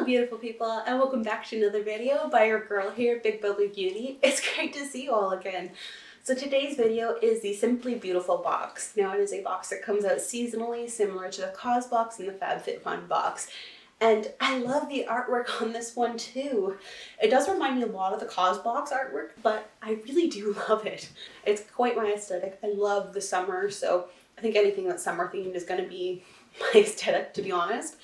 Hello beautiful people, and welcome back to another video by your girl here, Big Bubbly Beauty. It's great to see you all again. So today's video is the Simply Beautiful box. Now it is a box that comes out seasonally, similar to the Cause box and the FabFitFun box. And I love the artwork on this one too. It does remind me a lot of the Cause box artwork, but I really do love it. It's quite my aesthetic. I love the summer, so I think anything that's summer themed is going to be my aesthetic, to be honest.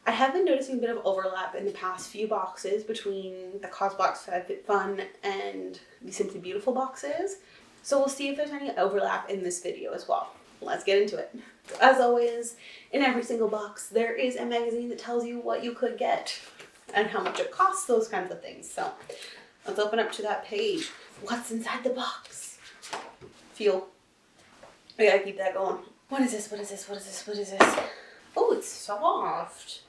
I have been noticing a bit of overlap in the past few boxes between the Cause box, FabFitFun, and the Simply Beautiful boxes. So we'll see if there's any overlap in this video as well. Let's get into it. So as always, in every single box, there is a magazine that tells you what you could get and how much it costs, those kinds of things. So let's open up to that page. What's inside the box? Feel. We gotta keep that going. What is this? What is this? What is this? What is this? Oh, it's soft.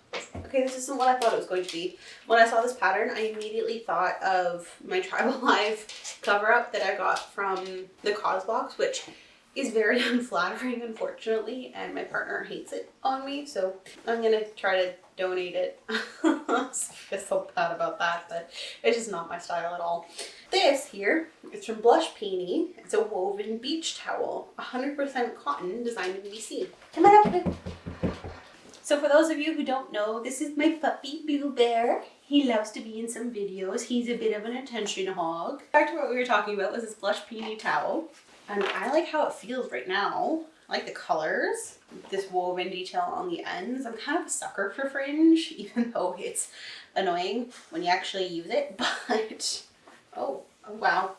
Okay, this isn't what I thought it was going to be. When I saw this pattern, I immediately thought of my Tribal Life cover-up that I got from the Cause box, which is very unflattering, unfortunately, and my partner hates it on me, so I'm gonna try to donate it. I feel so bad about that, but it's just not my style at all. This here is from Peony. It's a woven beach towel, 100% cotton, designed in BC. Come on up. So for those of you who don't know, this is my puppy, Blue Bear. He loves to be in some videos. He's a bit of an attention hog. Back to what we were talking about was this Peony towel. And I like how it feels right now. I like the colors, this woven detail on the ends. I'm kind of a sucker for fringe, even though it's annoying when you actually use it, but, oh wow.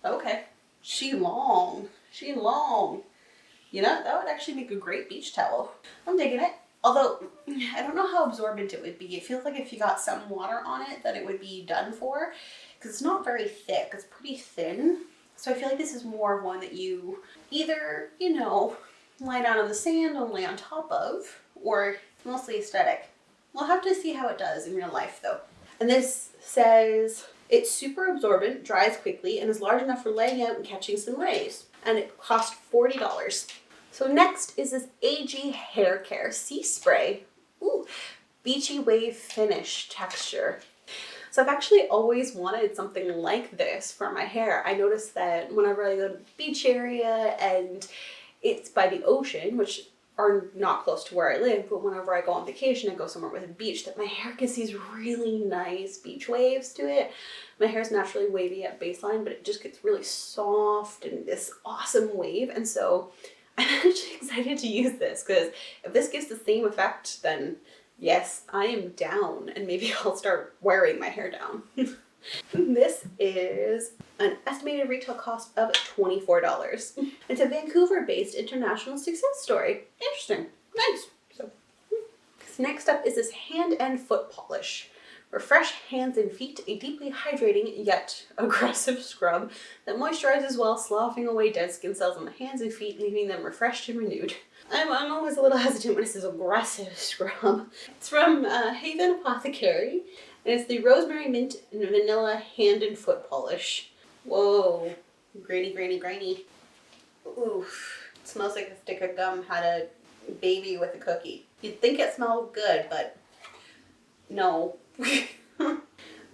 Okay, she long. You know, that would actually make a great beach towel. I'm digging it. Although, I don't know how absorbent it would be. It feels like if you got some water on it, that it would be done for. Because it's not very thick. It's pretty thin. So I feel like this is more of one that you either, you know, lie down on the sand and lay on top of, or mostly aesthetic. We'll have to see how it does in real life though. And this says, it's super absorbent, dries quickly, and is large enough for laying out and catching some rays. And it cost $40. So next is this AG Haircare Sea Spray. Ooh, beachy wave finish texture. So I've actually always wanted something like this for my hair. I noticed that whenever I go to the beach area and it's by the ocean, which are not close to where I live, but whenever I go on vacation and go somewhere with a beach, that my hair gets these really nice beach waves to it. My hair is naturally wavy at baseline, but it just gets really soft and this awesome wave. And so I'm actually excited to use this, because if this gives the same effect, then yes, I am down, and maybe I'll start wearing my hair down. This is an estimated retail cost of $24. It's a Vancouver-based international success story. Interesting. Nice. So next up is this hand and foot polish. Refresh hands and feet, a deeply hydrating yet aggressive scrub that moisturizes while sloughing away dead skin cells on the hands and feet, leaving them refreshed and renewed. I'm always a little hesitant when it says aggressive scrub. It's from Haven Apothecary, and it's the Rosemary Mint and Vanilla Hand and Foot Polish. Whoa, grainy. Oof, it smells like a stick of gum had a baby with a cookie. You'd think it smelled good, but no.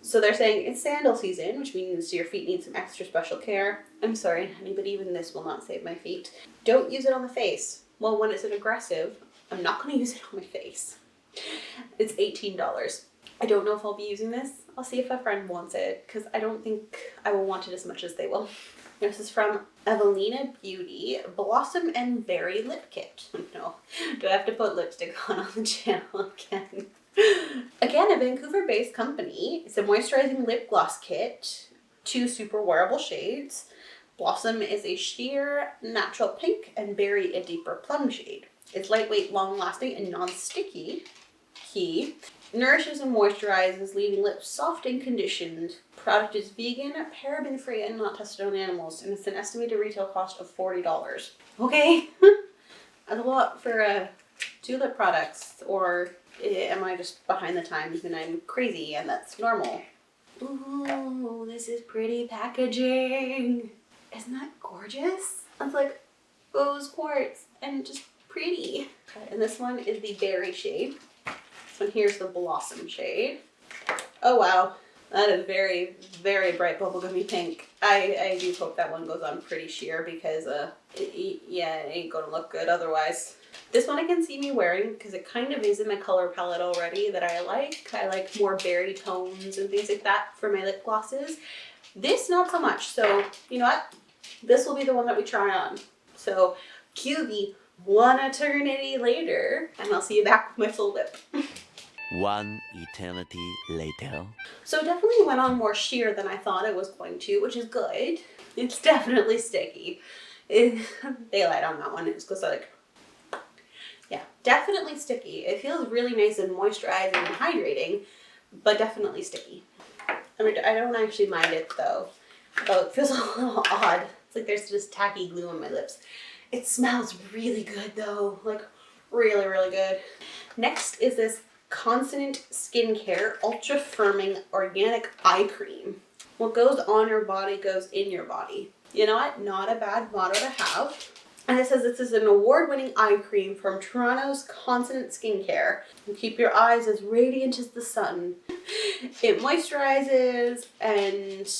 So they're saying it's sandal season, which means your feet need some extra special care. I'm sorry, honey, but even this will not save my feet. Don't use it on the face. Well, when it's an aggressive, I'm not going to use it on my face. It's $18. I don't know if I'll be using this. I'll see if a friend wants it, because I don't think I will want it as much as they will. This is from Evelina Beauty, Blossom and Berry Lip Kit. No, do I have to put lipstick on the channel again? Again, a Vancouver-based company. It's a moisturizing lip gloss kit, 2 super wearable shades. Blossom is a sheer natural pink and Berry a deeper plum shade. It's lightweight, long-lasting, and non-sticky. Key. Nourishes and moisturizes, leaving lips soft and conditioned. Product is vegan, paraben-free, and not tested on animals, and it's an estimated retail cost of $40. Okay, that's a lot for 2 lip products, or am I just behind the times and I'm crazy and that's normal? Ooh, this is pretty packaging. Isn't that gorgeous? It's like rose quartz and just pretty. And this one is the berry shade. And here's the Blossom shade. Oh wow, that is very, very bright bubblegummy pink. I do hope that one goes on pretty sheer because yeah, it ain't gonna look good otherwise. This one I can see me wearing because it kind of is in my color palette already that I like. I like more berry tones and things like that for my lip glosses. This not so much, so you know what? This will be the one that we try on. So cue the one eternity later and I'll see you back with my full lip. One eternity later. So it definitely went on more sheer than I thought it was going to, which is good. It's definitely sticky. Daylight on that one. It's because like, yeah, definitely sticky. It feels really nice and moisturizing and hydrating, but definitely sticky. I mean, I don't actually mind it though. Oh, it feels a little odd. It's like there's just tacky glue on my lips. It smells really good though, like really, really good. Next is this Consonant Skincare Ultra Firming Organic Eye Cream. What goes on your body goes in your body. You know what? Not a bad motto to have. And it says this is an award-winning eye cream from Toronto's Consonant Skincare. You keep your eyes as radiant as the sun. It moisturizes and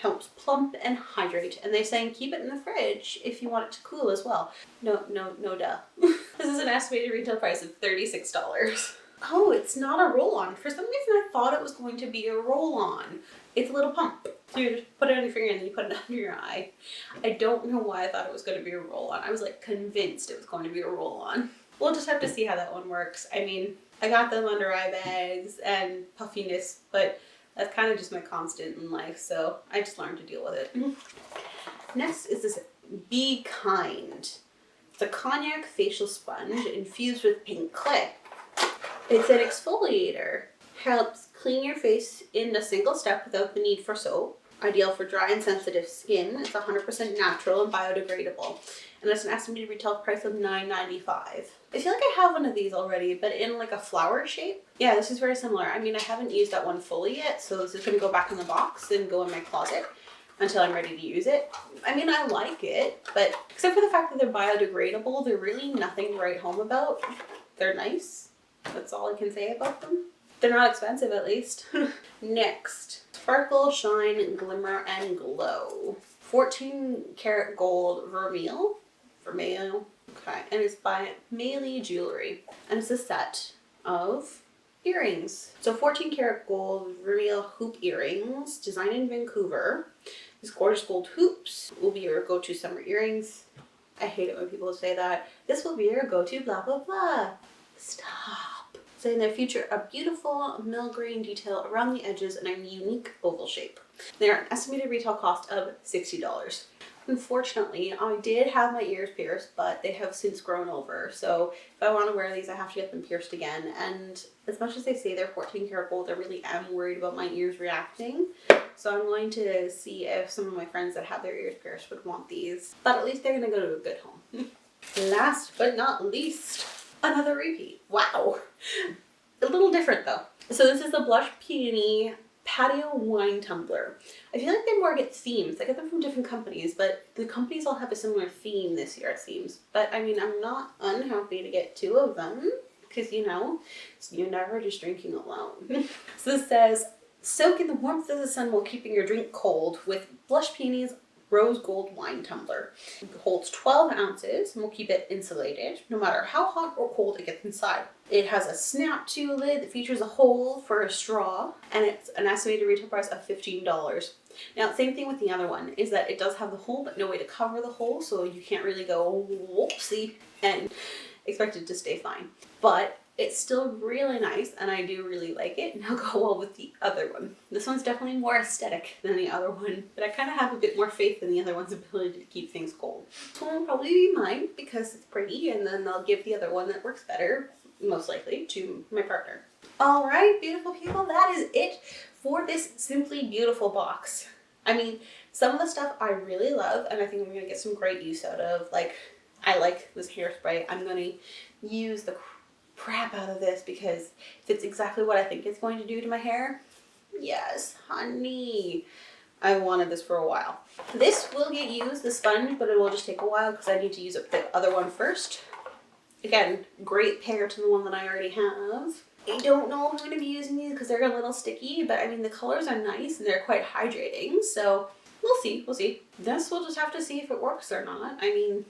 helps plump and hydrate. And they're saying keep it in the fridge if you want it to cool as well. No duh. This is an estimated retail price of $36. Oh, it's not a roll-on. For some reason I thought it was going to be a roll-on. It's a little pump. So you just put it on your finger and then you put it under your eye. I don't know why I thought it was going to be a roll-on. I was like convinced it was going to be a roll-on. We'll just have to see how that one works. I mean, I got them under eye bags and puffiness, but that's kind of just my constant in life, so I just learned to deal with it. Next is this Be Kind. It's a Yak Facial Sponge infused with pink clay. It's an exfoliator. Helps clean your face in a single step without the need for soap. Ideal for dry and sensitive skin. It's 100% natural and biodegradable. And it's an estimated retail price of $9.95. I feel like I have one of these already, but in like a flower shape. Yeah, this is very similar. I mean, I haven't used that one fully yet, so this is going to go back in the box and go in my closet until I'm ready to use it. I mean, I like it, but except for the fact that they're biodegradable, they're really nothing to write home about. They're nice. That's all I can say about them. They're not expensive, at least. Next, Sparkle, Shine, Glimmer, and Glow. 14 karat gold vermeil. Vermeil. Okay, and it's by Meili Jewelry. And it's a set of earrings. So 14 karat gold vermeil hoop earrings, designed in Vancouver. These gorgeous gold hoops will be your go-to summer earrings. I hate it when people say that. This will be your go-to blah, blah, blah. Stop. So in their feature a beautiful mill grain detail around the edges and a unique oval shape. They are an estimated retail cost of $60. Unfortunately, I did have my ears pierced, but they have since grown over. So if I want to wear these, I have to get them pierced again. And as much as they say they're 14 karat gold, I really am worried about my ears reacting. So I'm going to see if some of my friends that have their ears pierced would want these. But at least they're going to go to a good home. Last but not least, another repeat. Wow. A little different though. So this is the Blush Peony Patio Wine Tumbler. I feel like they more get themes. I get them from different companies, but the companies all have a similar theme this year, it seems. But I mean, I'm not unhappy to get two of them because, you know, you're never just drinking alone. So this says, soak in the warmth of the sun while keeping your drink cold with Blush Peony's Rose Gold Wine Tumbler. It holds 12 ounces and will keep it insulated no matter how hot or cold it gets inside. It has a snap to lid that features a hole for a straw, and it's an estimated retail price of $15. Now, same thing with the other one, is that it does have the hole but no way to cover the hole, so you can't really go whoopsie and expect it to stay fine. But it's still really nice and I do really like it, and I'll go well with the other one. This one's definitely more aesthetic than the other one, but I kind of have a bit more faith in the other one's ability to keep things cold. This one will probably be mine because it's pretty, and then I'll give the other one that works better, most likely, to my partner. All right, beautiful people, that is it for this Simply Beautiful box. I mean, some of the stuff I really love and I think I'm going to get some great use out of. Like, I like this hairspray. I'm going to use the crap out of this because if it's exactly what I think it's going to do to my hair, yes, honey. I wanted this for a while. This will get used, the sponge, but it will just take a while because I need to use up the other one first. Again, great pair to the one that I already have. I don't know if I'm going to be using these because they're a little sticky, but I mean the colors are nice and they're quite hydrating, so we'll see, we'll see. This we'll just have to see if it works or not. I mean,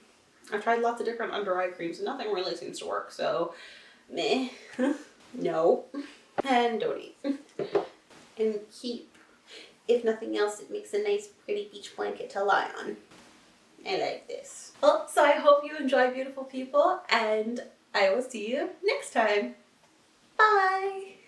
I've tried lots of different under eye creams and nothing really seems to work, so meh. No. And don't eat. And keep, if nothing else, it makes a nice pretty beach blanket to lie on. I like this. Well, so I hope you enjoy, beautiful people, and I will see you next time. Bye!